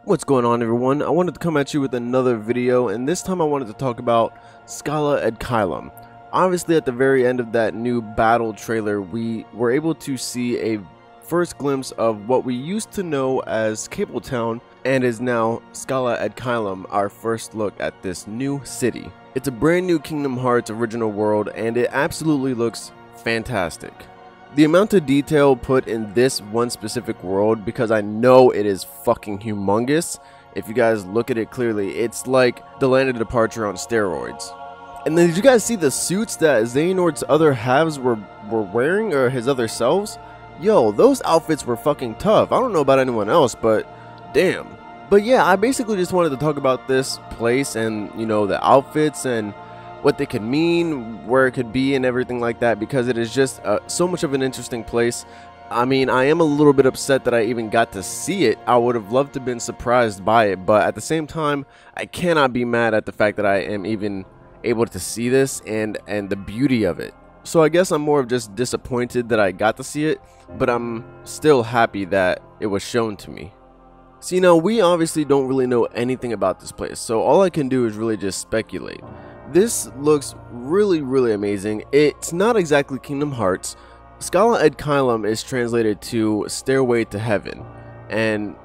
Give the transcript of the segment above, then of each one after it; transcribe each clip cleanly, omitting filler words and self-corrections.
What's going on, everyone? I wanted to come at you with another video, and this time I wanted to talk about Scala at Caelum. Obviously, at the very end of that new battle trailer, we were able to see a first glimpse of what we used to know as Cabletown and is now Scala at Caelum, our first look at this new city. It's a brand new Kingdom Hearts original world, and it absolutely looks fantastic. The amount of detail put in this one specific world, because I know it is fucking humongous. If you guys look at it clearly, it's like the Land of Departure on steroids. And then did you guys see the suits that Xehanort's other halves were wearing, or his other selves? Yo, those outfits were fucking tough. I don't know about anyone else, but damn. But yeah, I basically just wanted to talk about this place and, you know, the outfits and what they could mean, where it could be, and everything like that, because it is just so much of an interesting place. I mean, I am a little bit upset that I even got to see it. I would have loved to have been surprised by it, but at the same time, I cannot be mad at the fact that I am even able to see this and the beauty of it. So I guess I'm more of just disappointed that I got to see it, but I'm still happy that it was shown to me. See, now we obviously don't really know anything about this place, so all I can do is really just speculate. This looks really amazing. It's not exactly Kingdom Hearts. Scala at Caelum is translated to Stairway to Heaven, and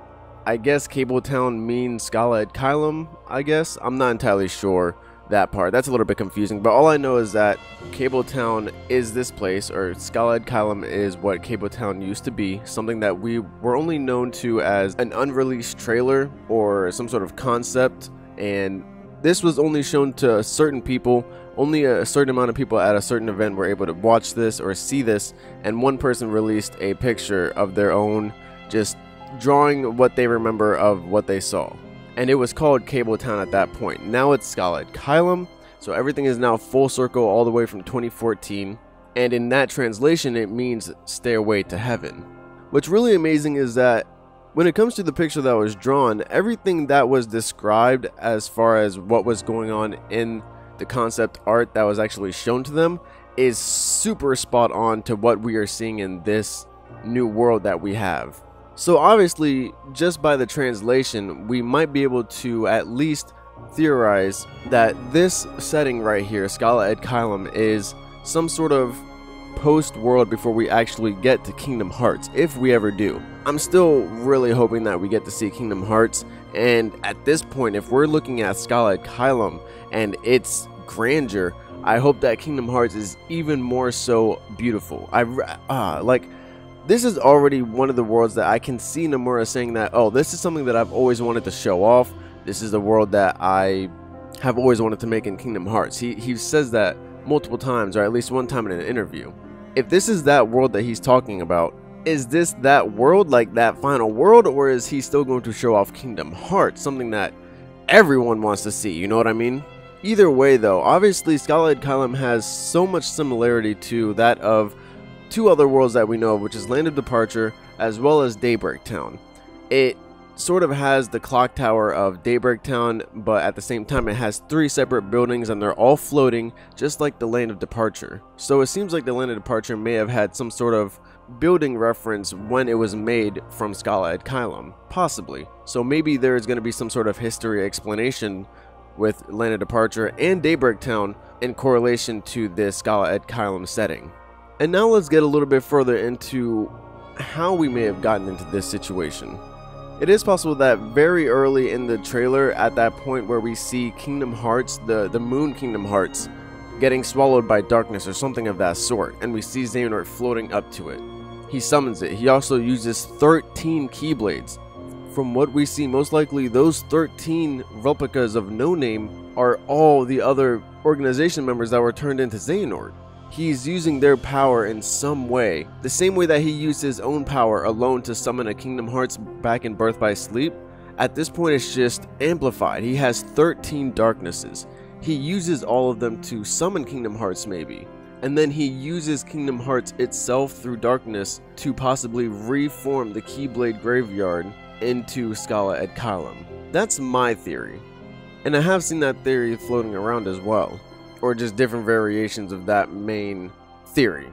I guess Cabletown means Scala at Caelum, I guess. I'm not entirely sure that part. That's a little bit confusing, but all I know is that Cabletown is this place, or Scala at Caelum is what Cabletown used to be, something that we were only known to as an unreleased trailer or some sort of concept, and this was only shown to certain people. Only a certain amount of people at a certain event were able to watch this or see this, and one person released a picture of their own, just drawing what they remember of what they saw. And it was called Cabletown at that point. Now it's Scala at Caelum, so everything is now full circle all the way from 2014, and in that translation it means Stairway to Heaven. What's really amazing is that when it comes to the picture that was drawn, everything that was described as far as what was going on in the concept art that was actually shown to them is super spot on to what we are seeing in this new world that we have. So obviously, just by the translation, we might be able to at least theorize that this setting right here, Scala at Caelum, is some sort of post-world before we actually get to Kingdom Hearts, if we ever do. I'm still really hoping that we get to see Kingdom Hearts, and at this point, if we're looking at Scala at Caelum and its grandeur, I hope that Kingdom Hearts is even more so beautiful. This is already one of the worlds that I can see Nomura saying that, oh, this is something that I've always wanted to show off. This is the world that I have always wanted to make in Kingdom Hearts. He says that multiple times, or at least one time in an interview. If this is that world that he's talking about, is this that world, like that final world, or is he still going to show off Kingdom Hearts, something that everyone wants to see, you know what I mean? Either way though, obviously Scala at Caelum has so much similarity to that of two other worlds that we know of, which is Land of Departure as well as Daybreak Town. It sort of has the clock tower of Daybreak Town, but at the same time it has three separate buildings and they're all floating just like the Land of Departure. So it seems like the Land of Departure may have had some sort of building reference when it was made from Scala at Caelum, possibly. So maybe there is going to be some sort of history explanation with Land of Departure and Daybreak Town in correlation to this Scala at Caelum setting. And now let's get a little bit further into how we may have gotten into this situation. It is possible that very early in the trailer, at that point where we see Kingdom Hearts, the Moon Kingdom Hearts, getting swallowed by darkness or something of that sort, and we see Xehanort floating up to it. He summons it. He also uses 13 Keyblades. From what we see, most likely those 13 replicas of No Name are all the other organization members that were turned into Xehanort. He's using their power in some way, the same way that he used his own power alone to summon a Kingdom Hearts back in Birth by Sleep. At this point it's just amplified. He has 13 darknesses. He uses all of them to summon Kingdom Hearts maybe, and then he uses Kingdom Hearts itself through darkness to possibly reform the Keyblade graveyard into Scala at Caelum. That's my theory, and I have seen that theory floating around as well, or just different variations of that main theory.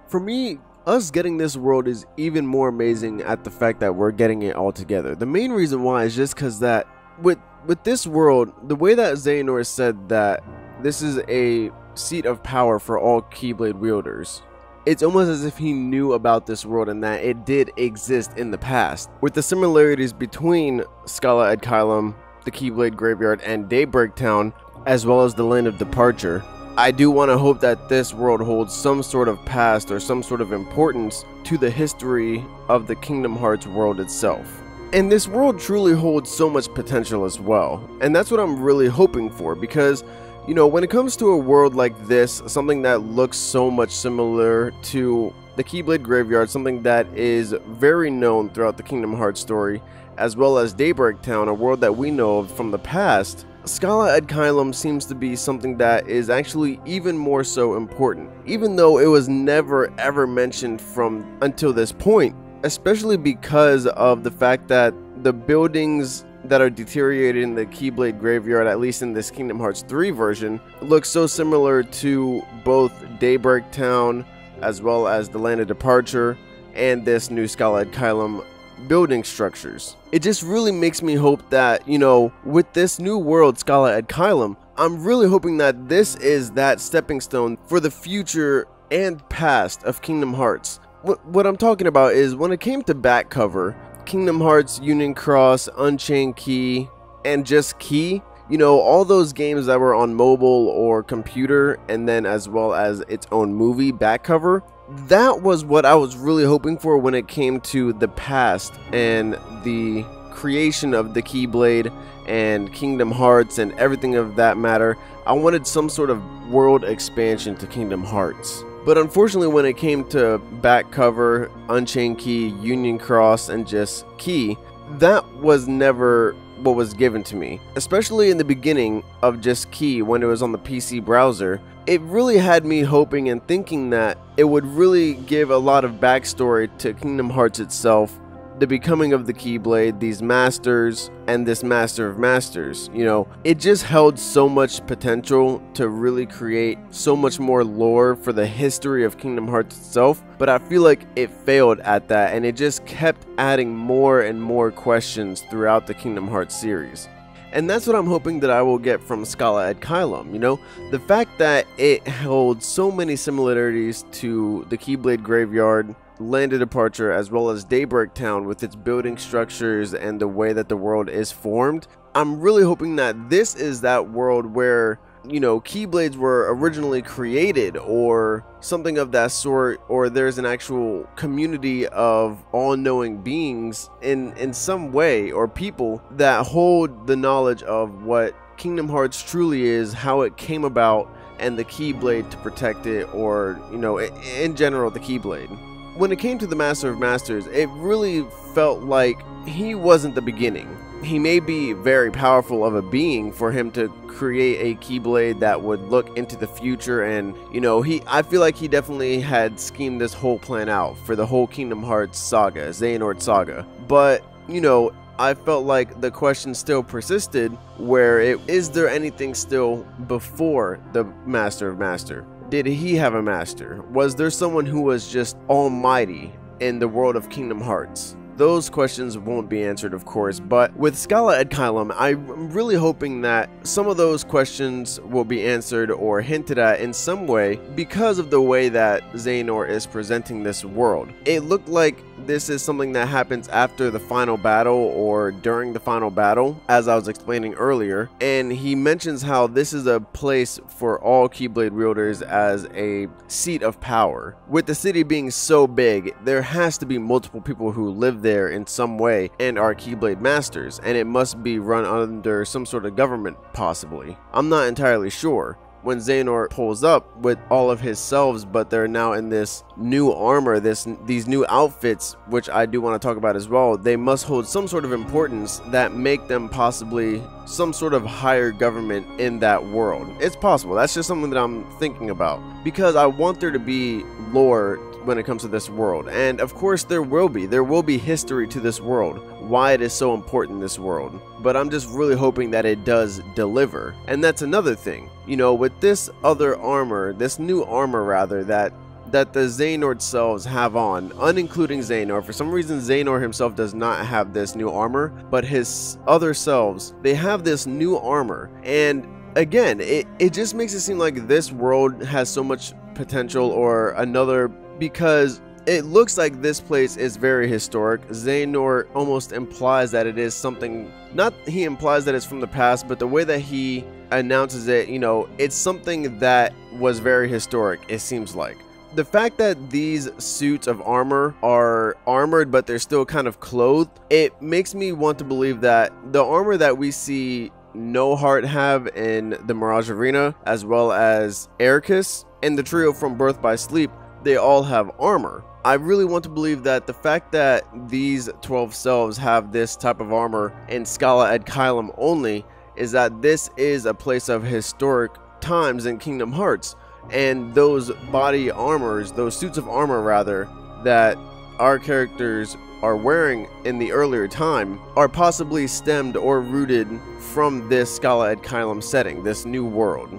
For me, us getting this world is even more amazing at the fact that we're getting it all together. The main reason why is just because that with this world, the way that Xehanort said that this is a seat of power for all Keyblade wielders, it's almost as if he knew about this world and that it did exist in the past. With the similarities between Scala at Caelum, the Keyblade Graveyard, and Daybreak Town, as well as the Land of Departure, I do want to hope that this world holds some sort of past or some sort of importance to the history of the Kingdom Hearts world itself. And this world truly holds so much potential as well, and that's what I'm really hoping for, because you know, when it comes to a world like this, something that looks so much similar to the Keyblade Graveyard, something that is very known throughout the Kingdom Hearts story, as well as Daybreak Town, a world that we know of from the past, Scala at Caelum seems to be something that is actually even more so important, even though it was never ever mentioned from until this point, especially because of the fact that the buildings that are deteriorated in the Keyblade Graveyard, at least in this Kingdom Hearts 3 version, look so similar to both Daybreak Town as well as the Land of Departure and this new Scala at Caelum building structures. It just really makes me hope that, you know, with this new world, Scala at Caelum, I'm really hoping that this is that stepping stone for the future and past of Kingdom Hearts. What I'm talking about is when it came to back cover, Kingdom Hearts, Union Cross, Unchained Key, and just Key, you know, all those games that were on mobile or computer, and then as well as its own movie back cover, that was what I was really hoping for when it came to the past and the creation of the Keyblade and Kingdom Hearts and everything of that matter. I wanted some sort of world expansion to Kingdom Hearts. But unfortunately, when it came to back cover, Unchained Key, Union Cross, and just Key, that was never what was given to me. Especially in the beginning of just Key, when it was on the PC browser, it really had me hoping and thinking that it would really give a lot of backstory to Kingdom Hearts itself, the becoming of the Keyblade, these masters, and this Master of Masters. You know, it just held so much potential to really create so much more lore for the history of Kingdom Hearts itself, but I feel like it failed at that, and it just kept adding more and more questions throughout the Kingdom Hearts series. And that's what I'm hoping that I will get from Scala at Caelum. You know, the fact that it holds so many similarities to the Keyblade Graveyard, Land of Departure, as well as Daybreak Town with its building structures and the way that the world is formed. I'm really hoping that this is that world where, you know, Keyblades were originally created or something of that sort, or there's an actual community of all-knowing beings in some way, or people that hold the knowledge of what Kingdom Hearts truly is, how it came about, and the Keyblade to protect it, or, you know, in general, the Keyblade. When it came to the Master of Masters, it really felt like he wasn't the beginning. He may be very powerful of a being for him to create a Keyblade that would look into the future, and, you know, I feel like he definitely had schemed this whole plan out for the whole Kingdom Hearts saga, Xehanort saga. But, you know, I felt like the question still persisted, where is there anything still before the Master of Master? Did he have a master? Was there someone who was just almighty in the world of Kingdom Hearts? Those questions won't be answered, of course, but with Scala at Caelum, I'm really hoping that some of those questions will be answered or hinted at in some way because of the way that Xehanort is presenting this world. It looked like this is something that happens after the final battle or during the final battle, as I was explaining earlier, and he mentions how this is a place for all Keyblade wielders as a seat of power. With the city being so big, there has to be multiple people who live there in some way and are Keyblade masters, and it must be run under some sort of government, possibly. I'm not entirely sure. When Xehanort pulls up with all of his selves, but they're now in this new armor, these new outfits, which I do want to talk about as well, they must hold some sort of importance that make them possibly some sort of higher government in that world. It's possible. That's just something that I'm thinking about, because I want there to be lore when it comes to this world, and of course there will be history to this world, why it is so important in this world, but I'm just really hoping that it does deliver. And that's another thing, you know, with this other armor, this new armor rather, that that the Xehanort selves have on, unincluding Xehanort. For some reason, Xehanort himself does not have this new armor, but his other selves, they have this new armor. And again, it just makes it seem like this world has so much potential, or another, because it looks like this place is very historic. Xehanort almost implies that it is something, not he implies that it's from the past, but the way that he announces it, you know, it's something that was very historic, it seems like. The fact that these suits of armor are armored but they're still kind of clothed, it makes me want to believe that the armor that we see No Heart have in the Mirage Arena, as well as Ericus and the trio from Birth by Sleep, they all have armor. I really want to believe that the fact that these 12 selves have this type of armor in Scala at Caelum only is that this is a place of historic times in Kingdom Hearts, and those body armors, those suits of armor rather, that our characters are wearing in the earlier time are possibly stemmed or rooted from this Scala at Caelum setting, this new world.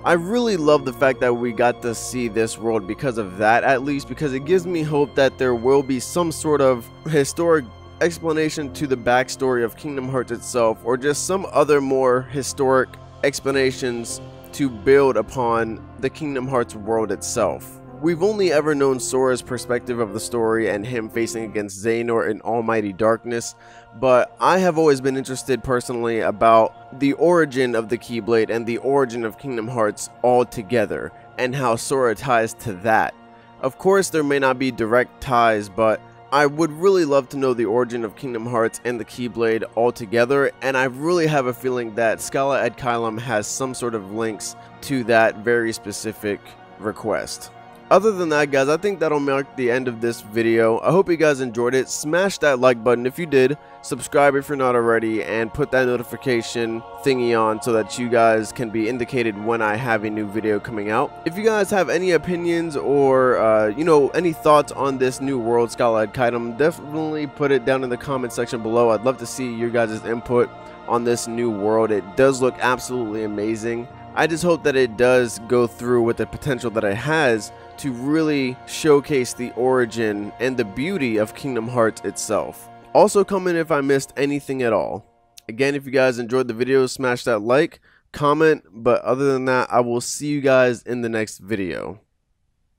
I really love the fact that we got to see this world because of that, at least, because it gives me hope that there will be some sort of historic explanation to the backstory of Kingdom Hearts itself, or just some other more historic explanations to build upon the Kingdom Hearts world itself. We've only ever known Sora's perspective of the story and him facing against Xehanort in Almighty Darkness, but I have always been interested personally about the origin of the Keyblade and the origin of Kingdom Hearts altogether, and how Sora ties to that. Of course, there may not be direct ties, but I would really love to know the origin of Kingdom Hearts and the Keyblade altogether, and I really have a feeling that Scala at Caelum has some sort of links to that very specific request. Other than that, guys, I think that'll mark the end of this video. I hope you guys enjoyed it. Smash that like button if you did, subscribe if you're not already, and put that notification thingy on so that you guys can be indicated when I have a new video coming out. If you guys have any opinions or you know, any thoughts on this new world, Scala at Caelum, definitely put it down in the comment section below. I'd love to see your guys' input on this new world. It does look absolutely amazing. I just hope that it does go through with the potential that it has to really showcase the origin and the beauty of Kingdom Hearts itself. Also comment if I missed anything at all. Again, if you guys enjoyed the video, smash that like, comment, but other than that, I will see you guys in the next video.